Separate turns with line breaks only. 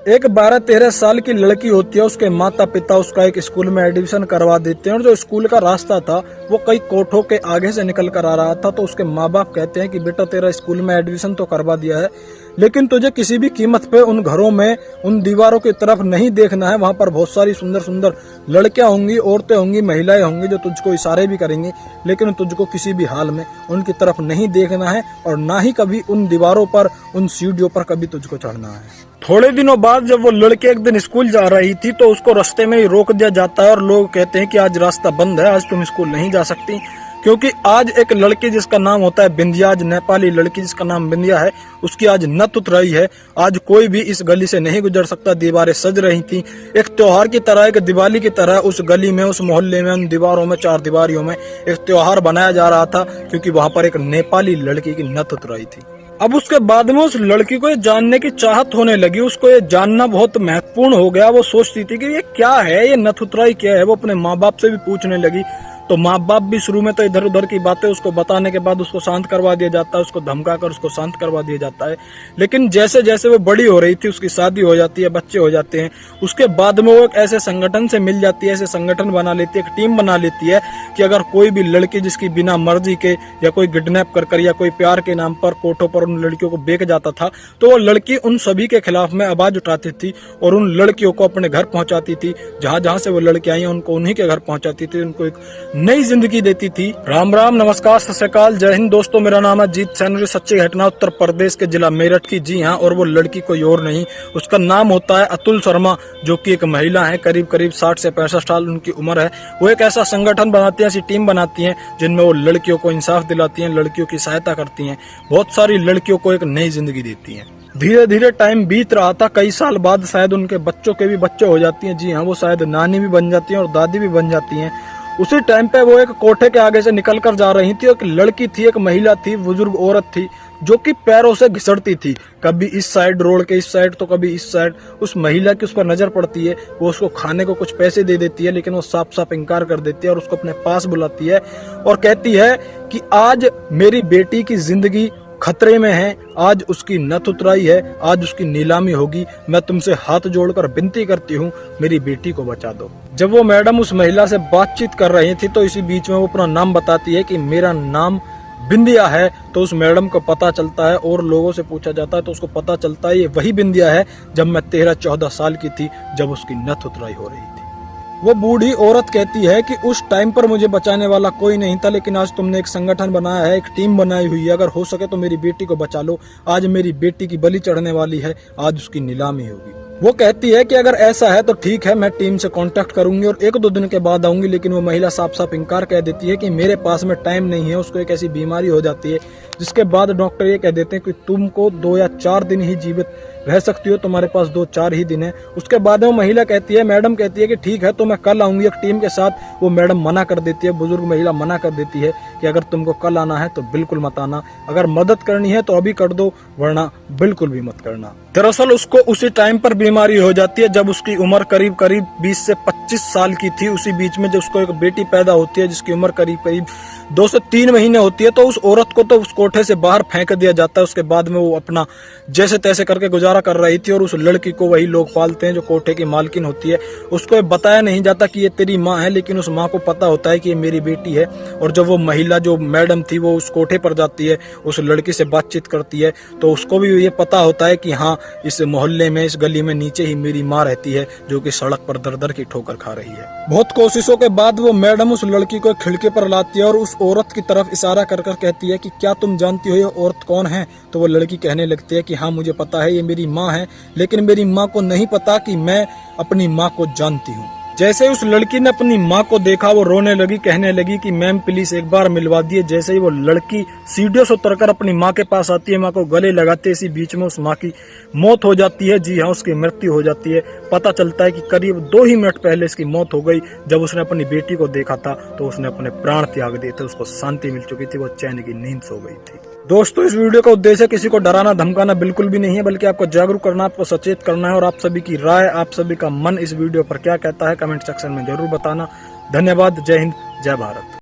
एक 12-13 साल की लड़की होती है, उसके माता पिता उसका एक स्कूल में एडमिशन करवा देते हैं और जो स्कूल का रास्ता था वो कई कोठों के आगे से निकल कर आ रहा था। तो उसके माँ बाप कहते हैं कि बेटा तेरा स्कूल में एडमिशन तो करवा दिया है, लेकिन तुझे किसी भी कीमत पे उन घरों में उन दीवारों की तरफ नहीं देखना है। वहां पर बहुत सारी सुंदर सुंदर लड़कियां होंगी, औरतें होंगी, महिलाएं होंगी जो तुझको इशारे भी करेंगी, लेकिन तुझको किसी भी हाल में उनकी तरफ नहीं देखना है और ना ही कभी उन दीवारों पर, उन सीढ़ियों पर कभी तुझको चढ़ना है। थोड़े दिनों बाद जब वो लड़की एक दिन स्कूल जा रही थी तो उसको रास्ते में ही रोक दिया जाता है और लोग कहते हैं कि आज रास्ता बंद है, आज तुम स्कूल नहीं जा सकती, क्योंकि आज एक लड़की जिसका नाम होता है बिंदिया, आज नेपाली लड़की जिसका नाम बिंदिया है, उसकी आज नत उतर रही है। आज कोई भी इस गली से नहीं गुजर सकता। दीवारें सज रही थी एक त्योहार की तरह, एक दिवाली की तरह। उस गली में, उस मोहल्ले में, उन दीवारों में, चार दीवारियों में एक त्योहार बनाया जा रहा था, क्योंकि वहां पर एक नेपाली लड़की की नत उतर रही थी। अब उसके बाद में उस लड़की को ये जानने की चाहत होने लगी, उसको ये जानना बहुत महत्वपूर्ण हो गया। वो सोचती थी कि ये क्या है, ये नथुतराई क्या है। वो अपने माँ बाप से भी पूछने लगी, तो माँ बाप भी शुरू में तो इधर उधर की बातें उसको बताने के बाद उसको शांत करवा दिया जाता है, उसको धमकाकर उसको शांत करवा दिया जाता है। लेकिन जैसे जैसे वो बड़ी हो रही थी, उसकी शादी हो जाती है, बच्चे हो जाते हैं, उसके बाद में वो एक ऐसे संगठन से मिल जाती है, ऐसे संगठन बना लेती है, एक टीम बना लेती है कि अगर कोई भी लड़की जिसकी बिना मर्जी के या कोई किडनैप कर या कोई प्यार के नाम पर कोठों पर उन लड़कियों को बेच जाता था, तो वो लड़की उन सभी के खिलाफ में आवाज उठाती थी और उन लड़कियों को अपने घर पहुंचाती थी। जहां जहां से वो लड़कियां आई उनको उन्हीं के घर पहुंचाती थी, उनको एक नई जिंदगी देती थी। राम राम, नमस्कार, सत श्री अकाल, जय हिंद दोस्तों। मेरा नाम है जीत सैन। सच्ची घटना उत्तर प्रदेश के जिला मेरठ की। जी हाँ, और वो लड़की कोई और नहीं, उसका नाम होता है अतुल शर्मा, जो कि एक महिला है। करीब करीब 60 से 65 साल उनकी उम्र है। वो एक ऐसा संगठन बनाती है, ऐसी टीम बनाती है जिनमें वो लड़कियों को इंसाफ दिलाती है, लड़कियों की सहायता करती है, बहुत सारी लड़कियों को एक नई जिंदगी देती है। धीरे धीरे टाइम बीत रहा था। कई साल बाद शायद उनके बच्चों के भी बच्चे हो जाती हैं। जी हाँ, वो शायद नानी भी बन जाती हैं और दादी भी बन जाती हैं। उसी टाइम पे वो एक कोठे के आगे से निकल कर जा रही थी। एक लड़की थी, एक महिला थी, बुजुर्ग औरत थी, जो कि पैरों से घिसटती थी, कभी इस साइड रोड के इस साइड तो कभी इस साइड। उस महिला की उस पर नजर पड़ती है, वो उसको खाने को कुछ पैसे दे देती है, लेकिन वो साफ साफ इनकार कर देती है और उसको अपने पास बुलाती है और कहती है कि आज मेरी बेटी की जिंदगी खतरे में है, आज उसकी नथ उतराई है, आज उसकी नीलामी होगी। मैं तुमसे हाथ जोड़कर विनती करती हूँ, मेरी बेटी को बचा दो। जब वो मैडम उस महिला से बातचीत कर रही थी तो इसी बीच में वो अपना नाम बताती है कि मेरा नाम बिंदिया है। तो उस मैडम को पता चलता है और लोगों से पूछा जाता है तो उसको पता चलता है ये वही बिंदिया है जब मैं 13-14 साल की थी, जब उसकी नथ उतराई हो रही थी। वो बूढ़ी औरत कहती है कि उस टाइम पर मुझे बचाने वाला कोई नहीं था, लेकिन आज तुमने एक संगठन बनाया है, एक टीम बनाई हुई है, अगर हो सके तो मेरी बेटी को बचा लो। आज मेरी बेटी की बलि चढ़ने वाली है, आज उसकी नीलामी होगी। वो कहती है कि अगर ऐसा है तो ठीक है, मैं टीम से कांटेक्ट करूंगी और 1-2 दिन के बाद आऊंगी। लेकिन वो महिला साफ साफ इनकार कह देती है कि मेरे पास में टाइम नहीं है। उसको एक ऐसी बीमारी हो जाती है जिसके बाद डॉक्टर ये कह देते हैं कि तुमको 2 या 4 दिन ही जीवित रह सकती हो, तुम्हारे पास 2-4 ही दिन है। उसके बाद वो महिला कहती है, मैडम कहती है कि ठीक है तो मैं कल आऊंगी एक टीम के साथ। वो मैडम मना कर देती है, बुजुर्ग महिला मना कर देती है कि अगर तुमको कल आना है तो बिल्कुल मत आना, अगर मदद करनी है तो अभी कर दो, वरना बिल्कुल भी मत करना। दरअसल उसको उसी टाइम पर बीमारी हो जाती है जब उसकी उम्र करीब करीब 20 से 25 साल की थी। उसी बीच में जब उसको एक बेटी पैदा होती है जिसकी उम्र करीब करीब 2 से 3 महीने होती है, तो उस औरत को तो उस कोठे से बाहर फेंक दिया जाता है। उसके बाद में वो अपना जैसे तैसे करके गुजारा कर रही थी और उस लड़की को वही लोग पालते हैं जो कोठे की मालकिन होती है। उसको ये बताया नहीं जाता कि ये तेरी माँ है, लेकिन उस माँ को पता होता है कि ये मेरी बेटी है। और जब वो महिला, जो मैडम थी, वो उस कोठे पर जाती है, उस लड़की से बातचीत करती है, तो उसको भी ये पता होता है कि हाँ, इस मोहल्ले में, इस गली में नीचे ही मेरी माँ रहती है, जो कि सड़क पर दर दर की ठोकर खा रही है। बहुत कोशिशों के बाद वो मैडम उस लड़की को खिड़की पर लाती है और उस औरत की तरफ इशारा कर कर कहती है कि क्या तुम जानती हो ये औरत कौन है? तो वो लड़की कहने लगती है कि हाँ मुझे पता है, ये मेरी माँ है, लेकिन मेरी माँ को नहीं पता कि मैं अपनी माँ को जानती हूँ। जैसे उस लड़की ने अपनी माँ को देखा, वो रोने लगी, कहने लगी कि मैम प्लीज एक बार मिलवा दिए। जैसे ही वो लड़की सीढ़ियों से उतरकर अपनी माँ के पास आती है, माँ को गले लगाते, इसी बीच में उस माँ की मौत हो जाती है। जी हाँ, उसकी मृत्यु हो जाती है। पता चलता है कि करीब 2 ही मिनट पहले इसकी मौत हो गई। जब उसने अपनी बेटी को देखा था तो उसने अपने प्राण त्याग दिए थे, उसको शांति मिल चुकी थी, वो चैन की नींद सो गई थी। दोस्तों, इस वीडियो का उद्देश्य किसी को डराना धमकाना बिल्कुल भी नहीं है, बल्कि आपको जागरूक करना, आपको सचेत करना है। और आप सभी की राय, आप सभी का मन इस वीडियो पर क्या कहता है, कमेंट सेक्शन में जरूर बताना। धन्यवाद। जय हिंद, जय भारत।